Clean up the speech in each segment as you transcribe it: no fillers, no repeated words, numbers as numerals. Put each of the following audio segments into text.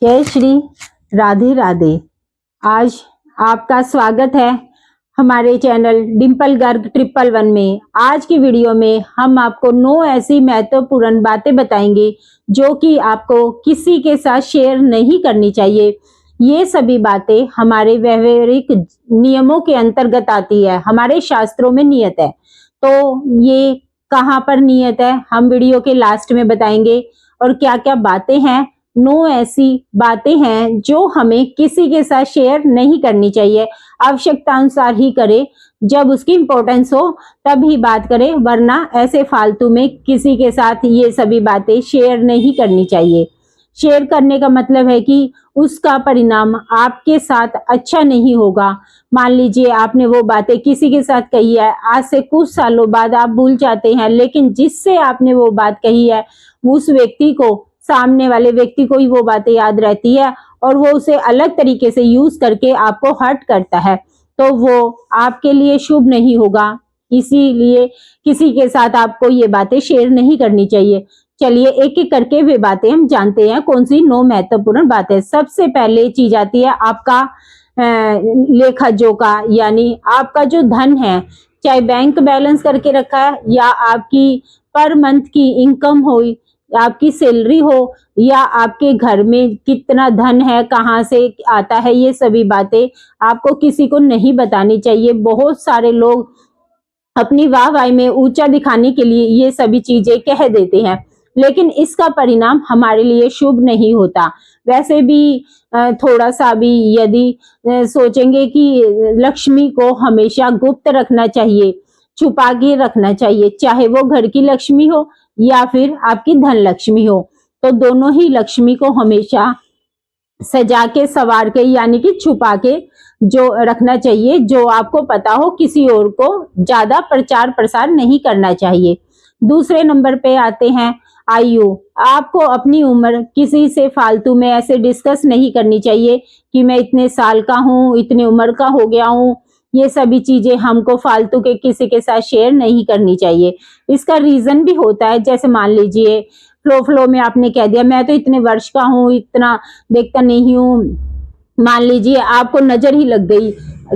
जय श्री राधे राधे। आज आपका स्वागत है हमारे चैनल डिंपल गर्ग 111 में। आज की वीडियो में हम आपको 9 ऐसी महत्वपूर्ण बातें बताएंगे जो कि आपको किसी के साथ शेयर नहीं करनी चाहिए। ये सभी बातें हमारे व्यवहारिक नियमों के अंतर्गत आती है, हमारे शास्त्रों में नियत है। तो ये कहाँ पर नियत है हम वीडियो के लास्ट में बताएंगे। और क्या क्या बातें हैं, 9 ऐसी बातें हैं जो हमें किसी के साथ शेयर नहीं करनी चाहिए। आवश्यकता अनुसार ही करें, जब उसकी इंपॉर्टेंस हो तब ही बात करें, वरना ऐसे फालतू में किसी के साथ ये सभी बातें शेयर नहीं करनी चाहिए। शेयर करने का मतलब है कि उसका परिणाम आपके साथ अच्छा नहीं होगा। मान लीजिए आपने वो बातें किसी के साथ कही है, आज से कुछ सालों बाद आप भूल जाते हैं, लेकिन जिससे आपने वो बात कही है उस व्यक्ति को, सामने वाले व्यक्ति को ही वो बातें याद रहती है और वो उसे अलग तरीके से यूज करके आपको हर्ट करता है, तो वो आपके लिए शुभ नहीं होगा। इसीलिए किसी के साथ आपको ये बातें शेयर नहीं करनी चाहिए। चलिए एक एक करके वे बातें हम जानते हैं, कौन सी 9 महत्वपूर्ण बातें। सबसे पहले चीज आती है आपका लेखा जोखा, यानी आपका जो धन है, चाहे बैंक बैलेंस करके रखा है या आपकी पर मंथ की इनकम हो, आपकी सैलरी हो, या आपके घर में कितना धन है, कहाँ से आता है, ये सभी बातें आपको किसी को नहीं बतानी चाहिए। बहुत सारे लोग अपनी वाहवाही में ऊंचा दिखाने के लिए ये सभी चीजें कह देते हैं, लेकिन इसका परिणाम हमारे लिए शुभ नहीं होता। वैसे भी थोड़ा सा भी यदि सोचेंगे कि लक्ष्मी को हमेशा गुप्त रखना चाहिए, छुपा के रखना चाहिए, चाहे वो घर की लक्ष्मी हो या फिर आपकी धन लक्ष्मी हो, तो दोनों ही लक्ष्मी को हमेशा सजा के सवार के यानी कि छुपा के जो रखना चाहिए, जो आपको पता हो, किसी और को ज्यादा प्रचार प्रसार नहीं करना चाहिए। दूसरे नंबर पे आते हैं आयु। आपको अपनी उम्र किसी से फालतू में ऐसे डिस्कस नहीं करनी चाहिए कि मैं इतने साल का हूँ, इतनी उम्र का हो गया हूँ। ये सभी चीजें हमको फालतू के किसी के साथ शेयर नहीं करनी चाहिए। इसका रीजन भी होता है, जैसे मान लीजिए फ्लो में आपने कह दिया मैं तो इतने वर्ष का हूँ, इतना देखता नहीं हूँ। मान लीजिए आपको नजर ही लग गई,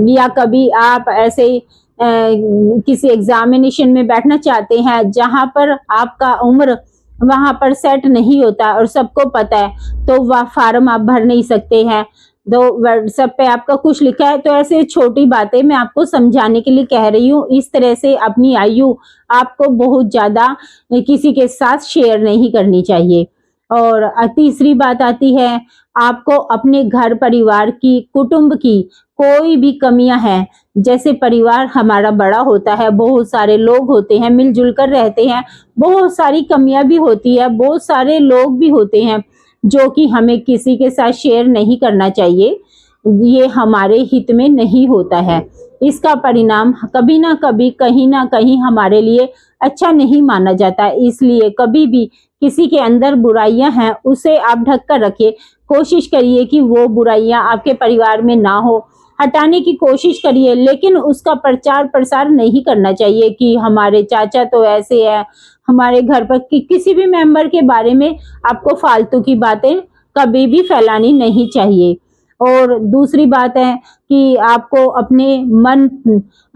या कभी आप ऐसे किसी एग्जामिनेशन में बैठना चाहते हैं जहां पर आपका उम्र वहां पर सेट नहीं होता और सबको पता है, तो वह फार्म आप भर नहीं सकते हैं। तो व्हाट्सएप पे आपका कुछ लिखा है, तो ऐसे छोटी बातें मैं आपको समझाने के लिए कह रही हूँ। इस तरह से अपनी आयु आपको बहुत ज्यादा किसी के साथ शेयर नहीं करनी चाहिए। और तीसरी बात आती है, आपको अपने घर परिवार की, कुटुंब की कोई भी कमियां हैं, जैसे परिवार हमारा बड़ा होता है, बहुत सारे लोग होते हैं, मिलजुल कर रहते हैं, बहुत सारी कमियां भी होती है, बहुत सारे लोग भी होते हैं जो कि हमें किसी के साथ शेयर नहीं करना चाहिए। ये हमारे हित में नहीं होता है। इसका परिणाम कभी ना कभी, कहीं ना कहीं हमारे लिए अच्छा नहीं माना जाता। इसलिए कभी भी किसी के अंदर बुराइयां हैं उसे आप ढक कर रखिए। कोशिश करिए कि वो बुराइयां आपके परिवार में ना हो, हटाने की कोशिश करिए, लेकिन उसका प्रचार प्रसार नहीं करना चाहिए कि हमारे चाचा तो ऐसे है, हमारे घर पर किसी भी मेंबर के बारे में आपको फालतू की बातें कभी भी फैलानी नहीं चाहिए। और दूसरी बात है कि आपको अपने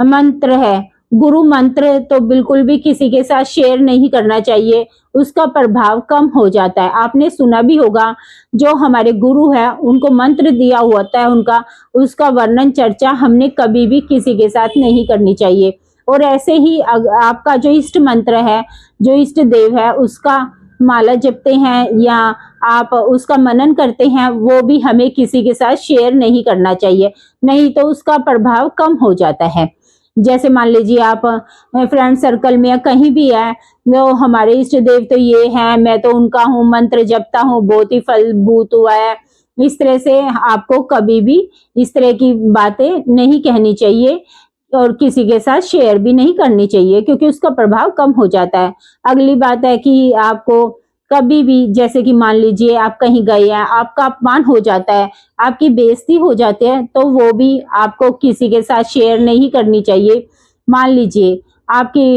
मंत्र है, गुरु मंत्र तो बिल्कुल भी किसी के साथ शेयर नहीं करना चाहिए, उसका प्रभाव कम हो जाता है। आपने सुना भी होगा, जो हमारे गुरु है उनको मंत्र दिया होता है उनका, उसका वर्णन चर्चा हमने कभी भी किसी के साथ नहीं करनी चाहिए। और ऐसे ही आपका जो इष्ट मंत्र है, जो इष्ट देव है, उसका माला जपते हैं या आप उसका मनन करते हैं, वो भी हमें किसी के साथ शेयर नहीं करना चाहिए, नहीं तो उसका प्रभाव कम हो जाता है। जैसे मान लीजिए आप फ्रेंड सर्कल में या कहीं भी है, वो हमारे इष्ट देव तो ये हैं, मैं तो उनका हूँ, मंत्र जपता हूँ, बहुत ही फलभूत हुआ है, इस तरह से आपको कभी भी इस तरह की बातें नहीं कहनी चाहिए और किसी के साथ शेयर भी नहीं करनी चाहिए, क्योंकि उसका प्रभाव कम हो जाता है। अगली बात है कि आपको कभी भी, जैसे कि मान लीजिए आप कहीं गए हैं, आपका अपमान हो जाता है, आपकी बेइज्जती हो जाती है, तो वो भी आपको किसी के साथ शेयर नहीं करनी चाहिए। मान लीजिए आपकी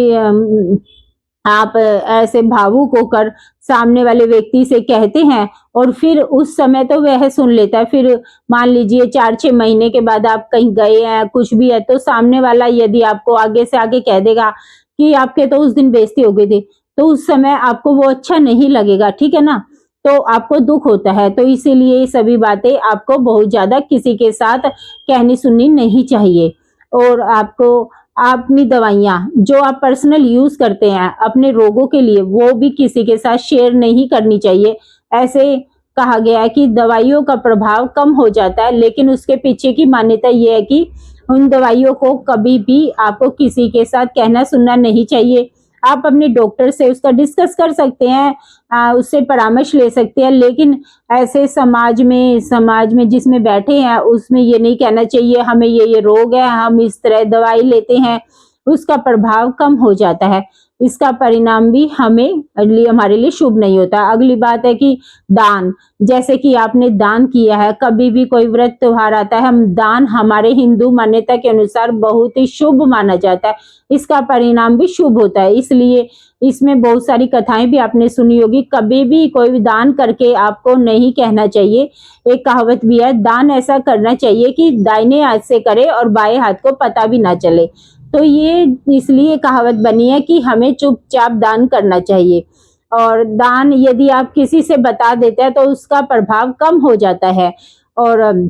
आप ऐसे भावुक होकर सामने वाले व्यक्ति से कहते हैं और फिर उस समय तो वह सुन लेता है, फिर मान लीजिए 4-6 महीने के बाद आप कहीं गए हैं, कुछ भी है, तो सामने वाला यदि आपको आगे से आगे कह देगा कि आपके तो उस दिन बेइज्जती हो गई थी, तो उस समय आपको वो अच्छा नहीं लगेगा, ठीक है ना? तो आपको दुख होता है, तो इसीलिए ये सभी बातें आपको बहुत ज़्यादा किसी के साथ कहनी सुननी नहीं चाहिए। और आपको अपनी दवाइयाँ जो आप पर्सनल यूज़ करते हैं अपने रोगों के लिए, वो भी किसी के साथ शेयर नहीं करनी चाहिए। ऐसे कहा गया है कि दवाइयों का प्रभाव कम हो जाता है, लेकिन उसके पीछे की मान्यता ये है कि उन दवाइयों को कभी भी आपको किसी के साथ कहना सुनना नहीं चाहिए। आप अपने डॉक्टर से उसका डिस्कस कर सकते हैं, उससे परामर्श ले सकते हैं, लेकिन ऐसे समाज में जिसमें बैठे हैं उसमें ये नहीं कहना चाहिए हमें ये रोग है, हम इस तरह दवाई लेते हैं, उसका प्रभाव कम हो जाता है। इसका परिणाम भी हमारे लिए शुभ नहीं होता। अगली बात है कि दान, जैसे कि आपने दान किया है, कभी भी कोई व्रत त्योहार आता है, हम दान हमारे हिंदू मान्यता के अनुसार बहुत ही शुभ माना जाता है, इसका परिणाम भी शुभ होता है। इसलिए इसमें बहुत सारी कथाएं भी आपने सुनी होगी, कभी भी कोई भी दान करके आपको नहीं कहना चाहिए। एक कहावत भी है, दान ऐसा करना चाहिए कि दाहिने हाथ से करे और बाएं हाथ को पता भी ना चले। तो ये इसलिए कहावत बनी है कि हमें चुपचाप दान करना चाहिए। और दान यदि आप किसी से बता देते हैं तो उसका प्रभाव कम हो जाता है। और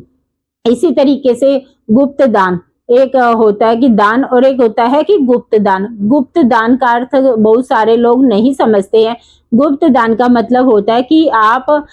इसी तरीके से गुप्त दान, एक होता है कि दान और एक होता है कि गुप्त दान। गुप्त दान का अर्थ बहुत सारे लोग नहीं समझते हैं। गुप्त दान का मतलब होता है कि आप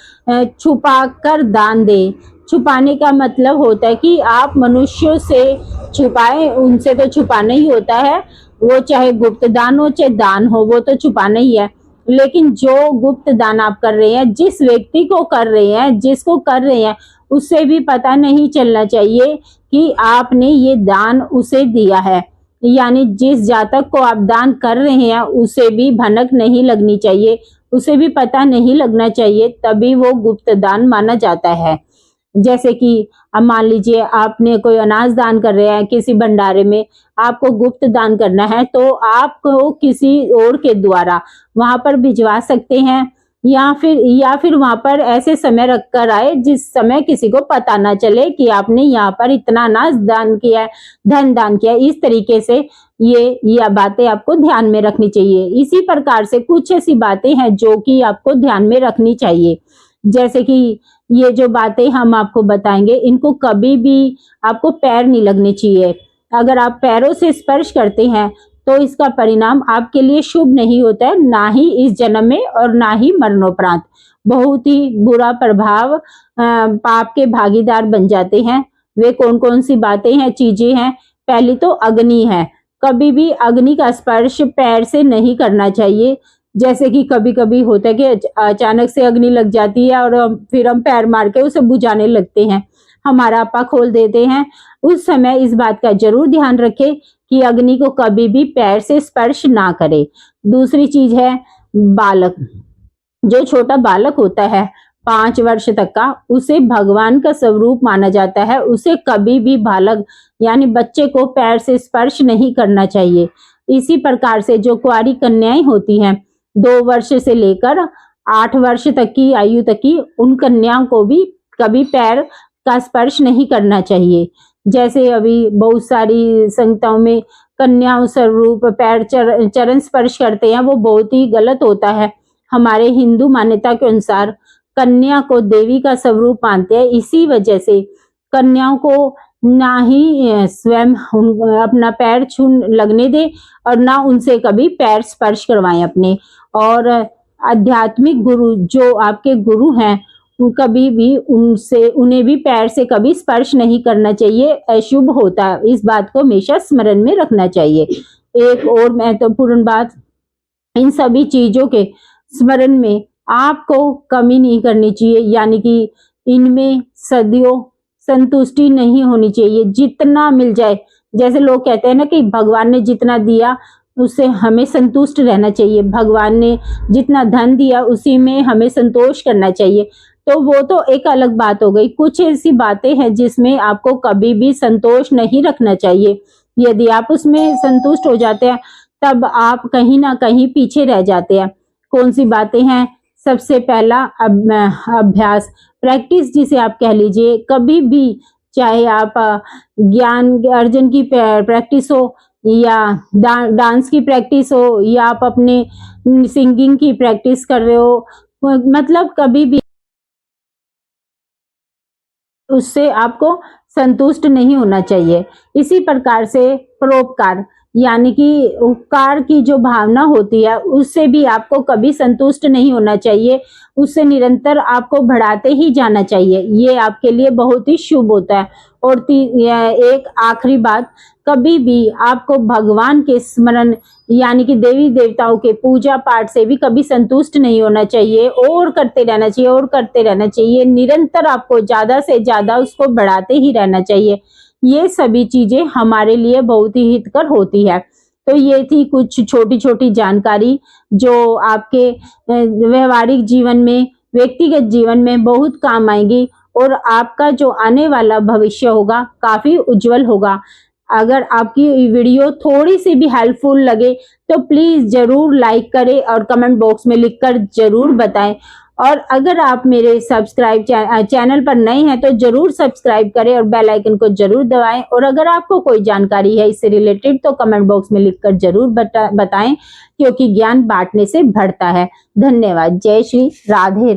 छुपा कर दान दें। छुपाने का मतलब होता है कि आप मनुष्यों से छुपाएं, उनसे तो छुपाना ही होता है, वो चाहे गुप्त दान हो चाहे दान हो, वो तो छुपाना ही है। लेकिन जो गुप्त दान आप कर रहे हैं, जिस व्यक्ति को कर रहे हैं, जिसको कर रहे हैं, उससे भी पता नहीं चलना चाहिए कि आपने ये दान उसे दिया है। यानी जिस जातक को आप दान कर रहे हैं उसे भी भनक नहीं लगनी चाहिए, उसे भी पता नहीं लगना चाहिए, तभी वो गुप्त दान माना जाता है। जैसे कि अब मान लीजिए आपने कोई अनाज दान कर रहे हैं किसी भंडारे में, आपको गुप्त दान करना है, तो आपको किसी और के द्वारा वहां पर भिजवा सकते हैं, या फिर वहां पर ऐसे समय रख कर आए जिस समय किसी को पता ना चले कि आपने यहाँ पर इतना अनाज दान किया है, धन दान किया है। इस तरीके से ये बातें आपको ध्यान में रखनी चाहिए। इसी प्रकार से कुछ ऐसी बातें हैं जो कि आपको ध्यान में रखनी चाहिए, जैसे कि ये जो बातें हम आपको बताएंगे, इनको कभी भी आपको पैर नहीं लगने चाहिए। अगर आप पैरों से स्पर्श करते हैं तो इसका परिणाम आपके लिए शुभ नहीं होता है, ना ही इस जन्म में और ना ही मरणोपरांत। बहुत ही बुरा प्रभाव, पाप के भागीदार बन जाते हैं। वे कौन कौन सी बातें हैं, चीजें हैं? पहली तो अग्नि है। कभी भी अग्नि का स्पर्श पैर से नहीं करना चाहिए। जैसे कि कभी कभी होता है कि अचानक से अग्नि लग जाती है और फिर हम पैर मार के उसे बुझाने लगते हैं, हमारा आपा खोल देते हैं। उस समय इस बात का जरूर ध्यान रखें कि अग्नि को कभी भी पैर से स्पर्श ना करे। दूसरी चीज है बालक। जो छोटा बालक होता है 5 वर्ष तक का, उसे भगवान का स्वरूप माना जाता है। उसे कभी भी बालक यानी बच्चे को पैर से स्पर्श नहीं करना चाहिए। इसी प्रकार से जो कुंवारी कन्याएं होती हैं 2 वर्ष से लेकर 8 वर्ष तक की आयु तक की, उन कन्याओं को भी कभी पैर का स्पर्श नहीं करना चाहिए। जैसे अभी बहुत सारी संगताओं में कन्याओं स्वरूप पैर चरण स्पर्श करते हैं, वो बहुत ही गलत होता है। हमारे हिंदू मान्यता के अनुसार कन्या को देवी का स्वरूप मानते हैं, इसी वजह से कन्याओं को ना ही स्वयं अपना पैर छू लगने दे और ना उनसे कभी पैर स्पर्श करवाएं अपने। और आध्यात्मिक गुरु जो आपके गुरु हैं, कभी भी उन्हें भी पैर से कभी स्पर्श नहीं करना चाहिए, अशुभ होता है। इस बात को हमेशा स्मरण में रखना चाहिए। एक और महत्वपूर्ण बात, इन सभी चीजों के स्मरण में आपको कमी नहीं करनी चाहिए, यानी कि इनमें सदियों संतुष्टि नहीं होनी चाहिए। जितना मिल जाए, जैसे लोग कहते हैं ना कि भगवान ने जितना दिया उससे हमें संतुष्ट रहना चाहिए, भगवान ने जितना धन दिया उसी में हमें संतोष करना चाहिए। तो वो तो एक अलग बात हो गई। कुछ ऐसी बातें हैं जिसमें आपको कभी भी संतोष नहीं रखना चाहिए। यदि आप उसमें संतुष्ट हो जाते हैं तब आप कहीं ना कहीं पीछे रह जाते हैं। कौन सी बातें हैं? सबसे पहला अभ्यास, प्रैक्टिस जिसे आप कह लीजिए। कभी भी चाहे आप ज्ञान अर्जन की प्रैक्टिस हो या डांस की प्रैक्टिस हो या आप अपने सिंगिंग की प्रैक्टिस कर रहे हो, मतलब कभी भी उससे आपको संतुष्ट नहीं होना चाहिए। इसी प्रकार से परोपकार, यानी कि उपकार की जो भावना होती है उससे भी आपको कभी संतुष्ट नहीं होना चाहिए, उससे निरंतर आपको बढ़ाते ही जाना चाहिए। ये आपके लिए बहुत ही शुभ होता है। और एक आखिरी बात, कभी भी आपको भगवान के स्मरण यानी कि देवी देवताओं के पूजा पाठ से भी कभी संतुष्ट नहीं होना चाहिए, और करते रहना चाहिए और करते रहना चाहिए। निरंतर आपको ज्यादा से ज्यादा उसको बढ़ाते ही रहना चाहिए। ये सभी चीजें हमारे लिए बहुत ही हितकर होती है। तो ये थी कुछ छोटी छोटी जानकारी जो आपके व्यवहारिक जीवन में, व्यक्तिगत जीवन में बहुत काम आएगी, और आपका जो आने वाला भविष्य होगा काफी उज्जवल होगा। अगर आपकी वीडियो थोड़ी सी भी हेल्पफुल लगे तो प्लीज जरूर लाइक करें और कमेंट बॉक्स में लिखकर जरूर बताएं। और अगर आप मेरे चैनल पर नए हैं तो जरूर सब्सक्राइब करें और बेल आइकन को जरूर दबाएं। और अगर आपको कोई जानकारी है इससे रिलेटेड तो कमेंट बॉक्स में लिखकर जरूर बताएं, क्योंकि ज्ञान बांटने से बढ़ता है। धन्यवाद। जय श्री राधे।